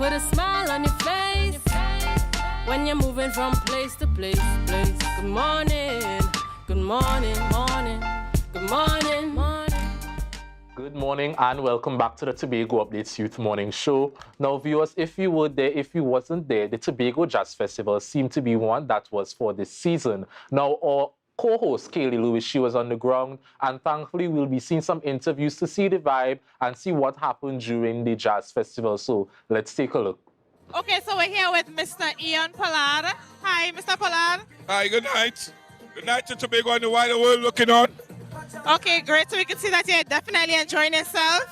put a smile on your face when you're moving from place to place. Good morning, good morning, morning, good morning, morning. Good morning and welcome back to the Tobago Updates Youth Morning Show. Now viewers, if you were there, if you wasn't there, the Tobago Jazz Festival seemed to be one that was for this season. Now our co-host Kayleigh, she was on the ground, and thankfully we'll be seeing some interviews to see the vibe and see what happened during the Jazz Festival. So let's take a look. Okay, so we're here with Mr. Ian Palarra. Hi, Mr. Palarra. Hi, good night. Good night to Tobago and the wider world looking on. Okay, great. So we can see that you're definitely enjoying yourself,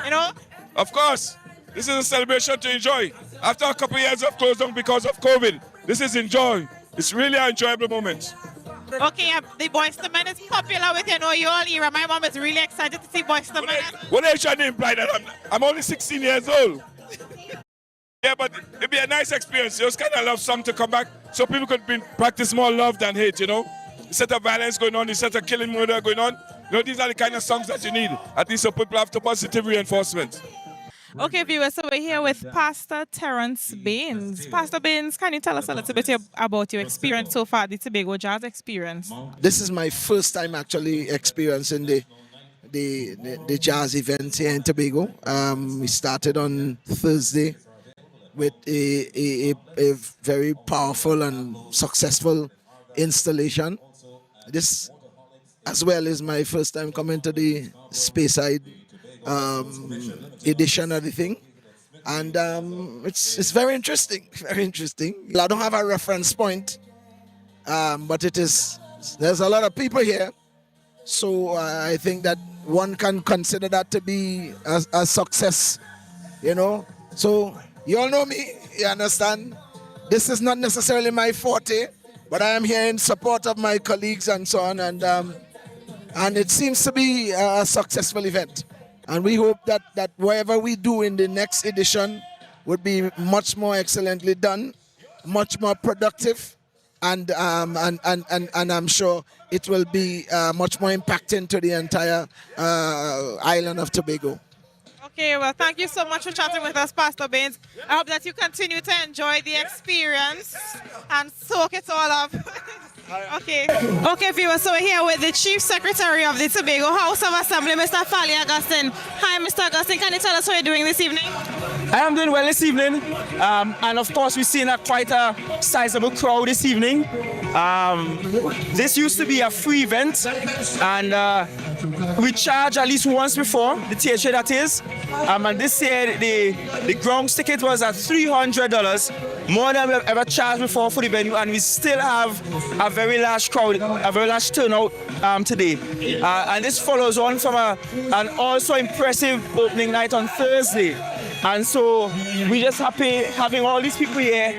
you know? Of course. This is a celebration to enjoy. After a couple of years of closed down because of COVID, this is enjoy. It's really an enjoyable moment. Okay, the Boyz II Men is popular with you all era. My mom is really excited to see Boyz II Men. What are you trying to imply that I'm only 16 years old? Yeah, but it'd be a nice experience. You just kind of love something to come back so people could practice more love than hate, you know? Instead of violence going on, instead of killing, murder going on, you know, these are the kind of songs that you need, at least so people have the positive reinforcement. Okay, viewers, so we're here with Pastor Terence Baines. Pastor Baines, can you tell us a little bit about your experience so far, the Tobago Jazz experience? This is my first time actually experiencing the jazz event here in Tobago. We started on Thursday with a very powerful and successful installation. This as well is my first time coming to the Speyside edition of the thing, and it's very interesting, very interesting. I don't have a reference point, but there's a lot of people here, so I think that one can consider that to be a success, you know. So you all know me, you understand. This is not necessarily my forte, but I am here in support of my colleagues and so on, and it seems to be a successful event. And we hope that whatever we do in the next edition would be much more excellently done, much more productive, and I'm sure it will be much more impacting to the entire island of Tobago. Okay, well, thank you so much for chatting with us, Pastor Baines. I hope that you continue to enjoy the experience and soak it all up. Okay, viewers, so we're here with the Chief Secretary of the Tobago House of Assembly, Mr. Farley Agustin. Hi, Mr. Agustin, can you tell us how you're doing this evening? I am doing well this evening, and of course we've seen quite a sizable crowd this evening. This used to be a free event, and we charged at least once before, the THA that is, and this year the grounds ticket was at $300, more than we've ever charged before for the venue, and we still have a very large crowd, a very large turnout today. And this follows on from an also impressive opening night on Thursday. And so we're just happy having all these people here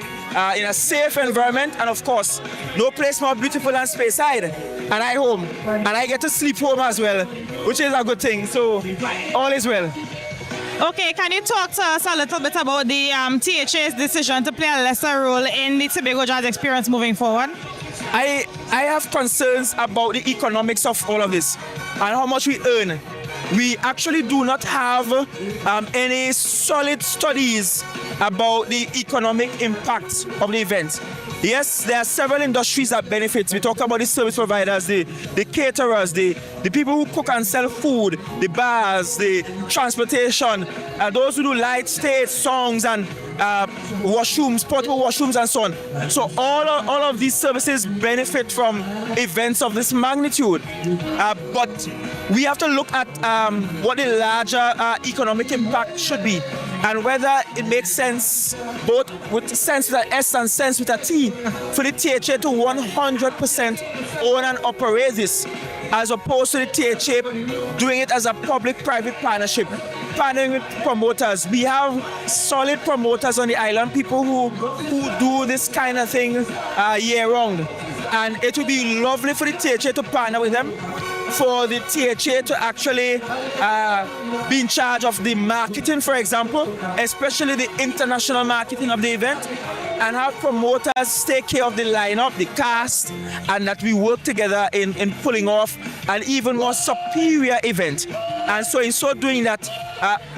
in a safe environment, and of course, no place more beautiful than Speyside. And I home, and I get to sleep home as well, which is a good thing. So all is well. Okay, can you talk to us a little bit about the THA's decision to play a lesser role in the Tobago Jazz experience moving forward? I have concerns about the economics of all of this and how much we earn. We actually do not have any solid studies about the economic impact of the event. Yes, there are several industries that benefit. We talk about the service providers, the caterers, the people who cook and sell food, the bars, the transportation, those who do light stage songs and washrooms, portable washrooms and so on. So all of these services benefit from events of this magnitude. But we have to look at what the larger economic impact should be, and whether it makes sense, both with sense with an S and sense with a T, for the THA to 100% own and operate this, as opposed to the THA doing it as a public-private partnership, partnering with promoters. We have solid promoters on the island, people who do this kind of thing year-round. And it would be lovely for the THA to partner with them, for the THA to actually be in charge of the marketing, for example, especially the international marketing of the event, and have promoters take care of the lineup, the cast, and that we work together in pulling off an even more superior event. And so in so doing that,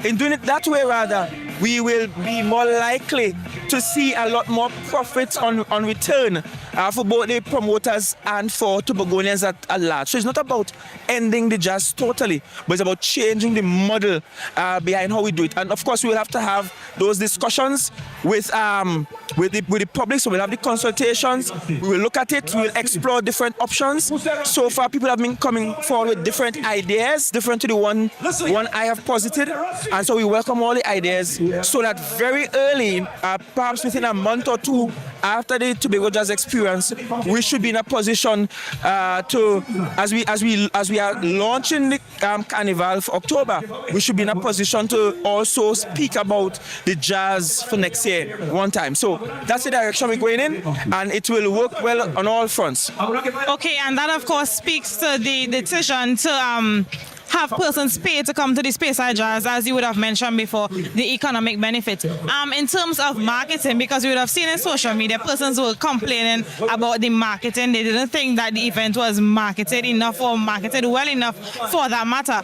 in doing it that way rather, we will be more likely to see a lot more profits on return for both the promoters and for Tobagonians at large. So it's not about ending the jazz totally, but it's about changing the model behind how we do it. And of course, we will have to have those discussions with the public. So we'll have the consultations. We will look at it. We will explore different options. So far, people have been coming forward with different ideas, different to the one I have posited. And so we welcome all the ideas so that very early, perhaps within a month or two after the Tobago Jazz experience, we should be in a position to, as we are launching the carnival for October, we should be in a position to also speak about the jazz for next year one time. So that's the direction we're going in, and it will work well on all fronts. Okay, and that of course speaks to the decision to have persons pay to come to the Speyside Jazz, as you would have mentioned before, the economic benefit. In terms of marketing, because you would have seen in social media, persons were complaining about the marketing. They didn't think that the event was marketed enough or marketed well enough for that matter.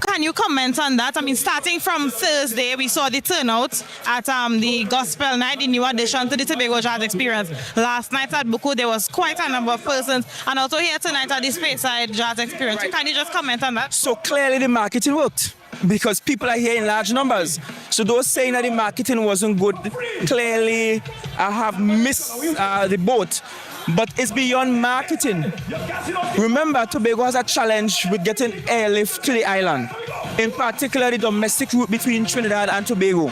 Can you comment on that? I mean, starting from Thursday, we saw the turnout at the Gospel Night, the new addition to the Tobago Jazz experience. Last night at Buku, there was quite a number of persons, and also here tonight at the Speyside Jazz experience. So can you just comment on that? So clearly the marketing worked because people are here in large numbers. So those saying that the marketing wasn't good clearly have missed the boat. But it's beyond marketing. Remember, Tobago has a challenge with getting airlift to the island, in particular the domestic route between Trinidad and Tobago.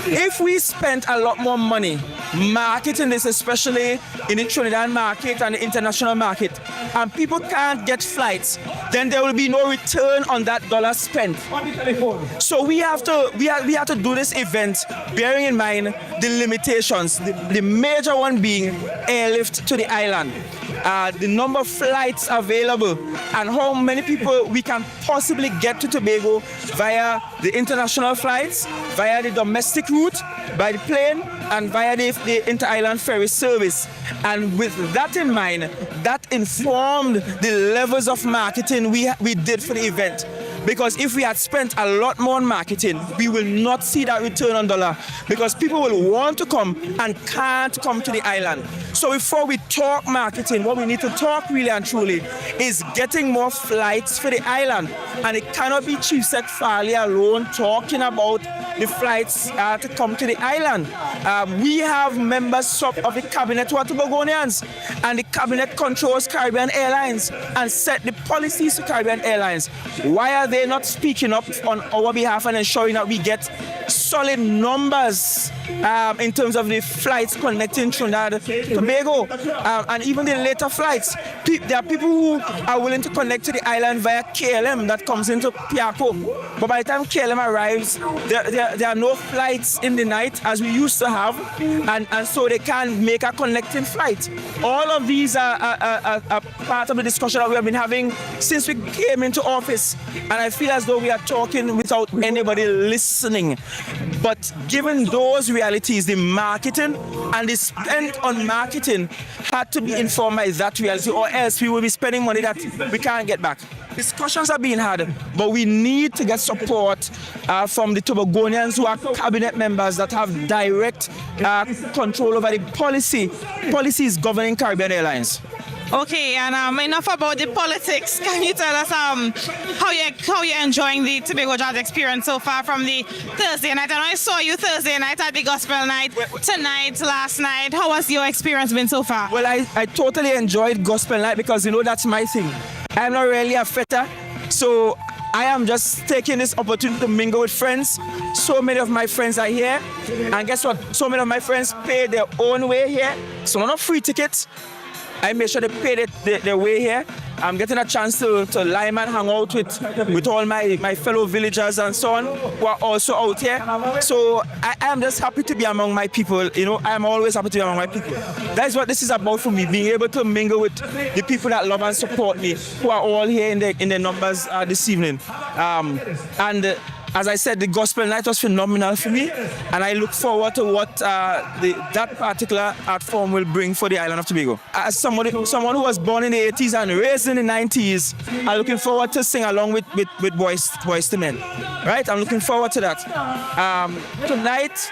If we spent a lot more money marketing this, especially in the Trinidad market and the international market, and people can't get flights, then there will be no return on that dollar spent. So we have to do this event bearing in mind the limitations. The major one being airlift to the island, the number of flights available, and how many people we can possibly get to Tobago via the international flights, via the domestic route, by the plane, and via the inter-island ferry service. And with that in mind, that informed the levels of marketing we did for the event. Because if we had spent a lot more on marketing, we will not see that return on dollar, because people will want to come and can't come to the island. So before we talk marketing, what we need to talk really and truly is getting more flights for the island. And it cannot be Chief Sec Farley alone talking about the flights to come to the island. We have members of the cabinet who are Tobagonians, and the cabinet controls Caribbean Airlines and set the policies for Caribbean Airlines. Why are they not speaking up on our behalf and ensuring that we get solid numbers in terms of the flights connecting Trinidad to Tobago, and even the later flights? There are people who are willing to connect to the island via KLM that comes into Piako, but by the time KLM arrives, there are no flights in the night as we used to have, and so they can't make a connecting flight. All of these are part of the discussion that we have been having since we came into office, and I feel as though we are talking without anybody listening. But given those realities, the marketing and the spend on marketing had to be informed by that reality, or else we will be spending money that we can't get back. Discussions are being had, but we need to get support from the Tobagonians who are cabinet members that have direct control over the policies governing Caribbean Airlines. Okay, and enough about the politics. Can you tell us how you're enjoying the Tobago Jazz experience so far from the Thursday night? And I saw you Thursday night at the Gospel Night, tonight, last night. How has your experience been so far? Well, I totally enjoyed Gospel Night because, that's my thing. I'm not really a fitter, so I am just taking this opportunity to mingle with friends. So many of my friends are here, and guess what? So many of my friends pay their own way here, so not free tickets. I make sure they pay their way here. I'm getting a chance to lime and hang out with all my fellow villagers and so on who are also out here. So I am just happy to be among my people. I am always happy to be among my people. That is what this is about for me, being able to mingle with the people that love and support me, who are all here in the numbers this evening. And as I said, the gospel night was phenomenal for me, and I look forward to what that particular art form will bring for the island of Tobago. As someone who was born in the 80s and raised in the 90s, I'm looking forward to sing along with Boys to Men. Right? I'm looking forward to that. Tonight,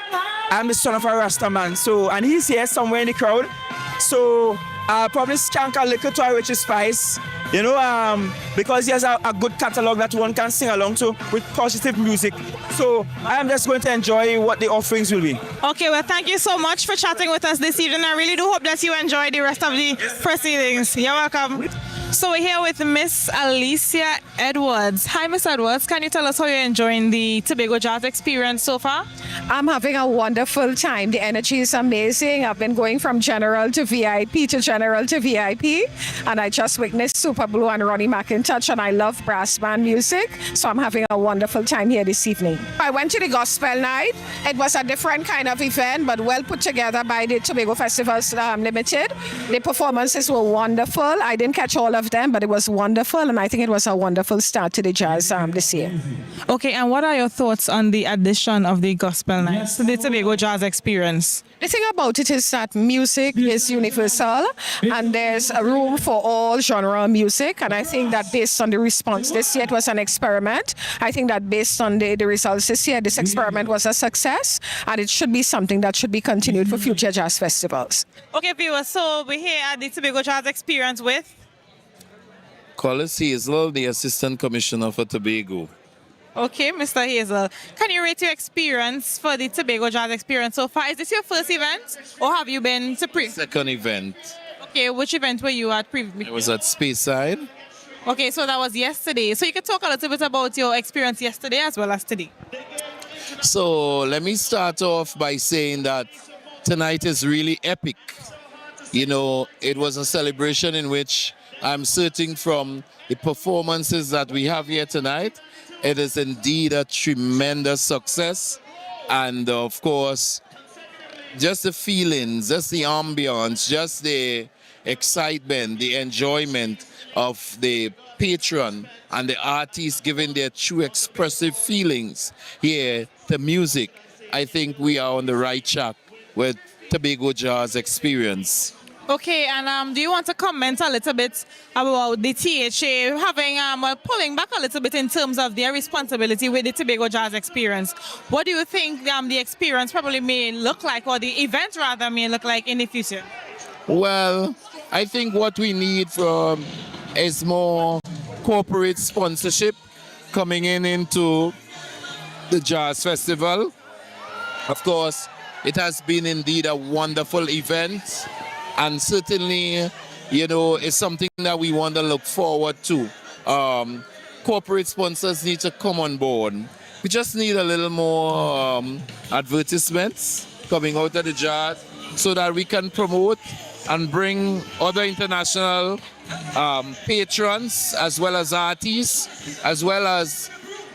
I'm the son of a Rasta man, and he's here somewhere in the crowd. So I'll probably skank a little to Richie Spice, because he has a good catalog that one can sing along to with positive music. So I am just going to enjoy what the offerings will be. Okay, well, thank you so much for chatting with us this evening. I really do hope that you enjoy the rest of the proceedings. You're welcome. So we're here with Miss Alicia Edwards. Hi, Miss Edwards. Can you tell us how you're enjoying the Tobago Jazz experience so far? I'm having a wonderful time. The energy is amazing. I've been going from general to VIP to general to VIP, and I just witnessed Super Blue and Ronnie McIntosh, and I love brass band music, so I'm having a wonderful time here this evening. I went to the gospel night. It was a different kind of event, but well put together by the Tobago Festivals Limited. The performances were wonderful. I didn't catch all of them, but it was wonderful, and I think it was a wonderful start to the jazz this year. Okay, and what are your thoughts on the addition of the gospel night to the Tobago Jazz experience? The thing about it is that music is universal, and there's a room for all genre of music, and I think that based on the response this year, it was an experiment. I think that based on the results this year, this experiment was a success, and it should be something that should be continued for future jazz festivals. Okay, viewers, so we're here at the Tobago Jazz experience with Collis Hazel, the Assistant Commissioner for Tobago. Okay, Mr. Hazel, can you rate your experience for the Tobago Jazz experience so far? Is this your first event, or have you been to Second event. Okay, which event were you at previously? I was at Speyside. Okay, so that was yesterday. So you could talk a little bit about your experience yesterday as well as today. So let me start off by saying that tonight is really epic. It was a celebration in which I'm certain from the performances that we have here tonight, it is indeed a tremendous success. And of course, just the feelings, just the ambience, just the excitement, the enjoyment of the patron and the artists giving their true expressive feelings here, the music. I think we are on the right track with Tobago Jazz experience. Okay, and do you want to comment a little bit about the THA having, pulling back a little bit in terms of their responsibility with the Tobago Jazz experience? What do you think the experience probably may look like, or the event rather may look like in the future? Well, I think what we need is more corporate sponsorship coming into the Jazz Festival. Of course, it has been indeed a wonderful event. And certainly, it's something that we want to look forward to. Corporate sponsors need to come on board. We just need a little more advertisements coming out of the jazz so that we can promote and bring other international patrons, as well as artists, as well as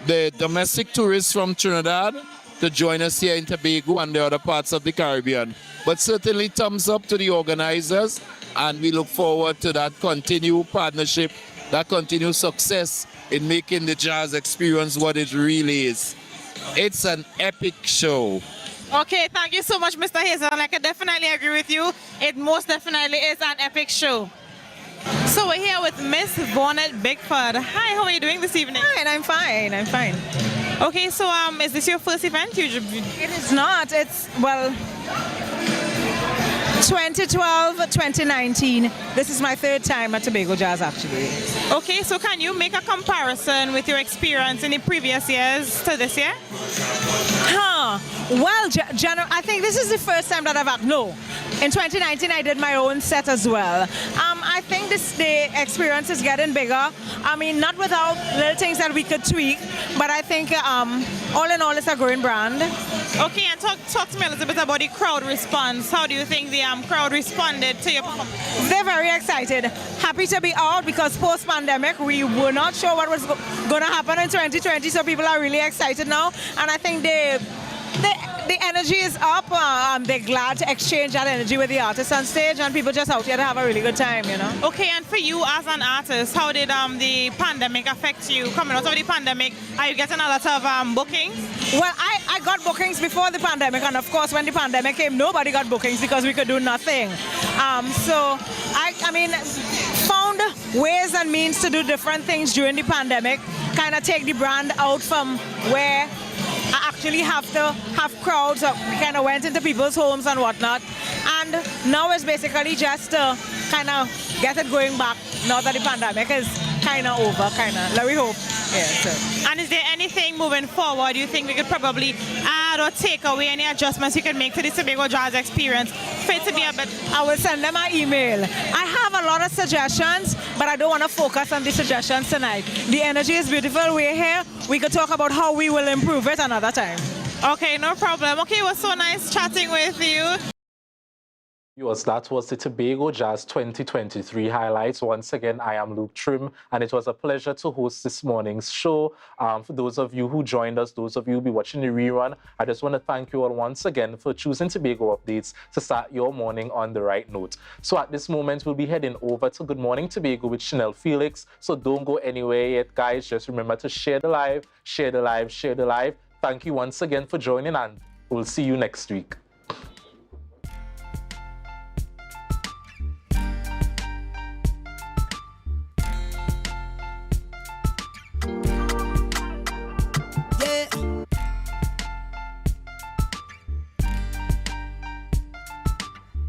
the domestic tourists from Trinidad to join us here in Tobago and the other parts of the Caribbean. But certainly thumbs up to the organizers, and we look forward to that continued partnership, that continued success in making the jazz experience what it really is. It's an epic show. Okay, thank you so much, Mr. Hazel, and I can definitely agree with you. It most definitely is an epic show. So we're here with Miss Vonnet Bickford. Hi, how are you doing this evening? Fine, I'm fine. Okay, so is this your first event? It is not. It's, 2012, 2019. This is my third time at Tobago Jazz, actually. Okay, so can you make a comparison with your experience in the previous years to this year? Well, I think this is the first time that I've had, no. In 2019, I did my own set as well. I think the experience is getting bigger. I mean, not without little things that we could tweak, but I think all in all, it's a growing brand. Okay, and talk to me a little bit about the crowd response. How do you think the crowd responded to your performance? They're very excited. Happy to be out, because post-pandemic, we were not sure what was going to happen in 2020, so people are really excited now. And I think they the energy is up. They're glad to exchange that energy with the artists on stage, and people just out here to have a really good time, you know. Okay, and for you as an artist, how did the pandemic affect you? Coming out of the pandemic, are you getting a lot of bookings? Well, I got bookings before the pandemic, and of course when the pandemic came, nobody got bookings because we could do nothing. So I mean, found ways and means to do different things during the pandemic, kind of take the brand out from where I actually have to have crowds. We kind of went into people's homes and whatnot, and now it's basically just to kind of get it going back now that the pandemic is kind of over, like we hope. Yeah, so. And is there anything moving forward you think we could probably add or take away, any adjustments you can make to the Tobago Jazz experience for it to be a bit? I will send them an email. I have a lot of suggestions, but I don't want to focus on the suggestions tonight. The energy is beautiful. We're here. We could talk about how we will improve it another time. Okay, no problem. Okay, it was so nice chatting with you. Viewers, that was the Tobago Jazz 2023 highlights. Once again, I am Luke Trim, and it was a pleasure to host this morning's show. For those of you who joined us, those of you who will be watching the rerun, I just want to thank you all once again for choosing Tobago Updates to start your morning on the right note. So at this moment, we'll be heading over to Good Morning Tobago with Chanel Felix. So don't go anywhere yet, guys. Just remember to share the live, share the live, share the live. Thank you once again for joining, and we'll see you next week.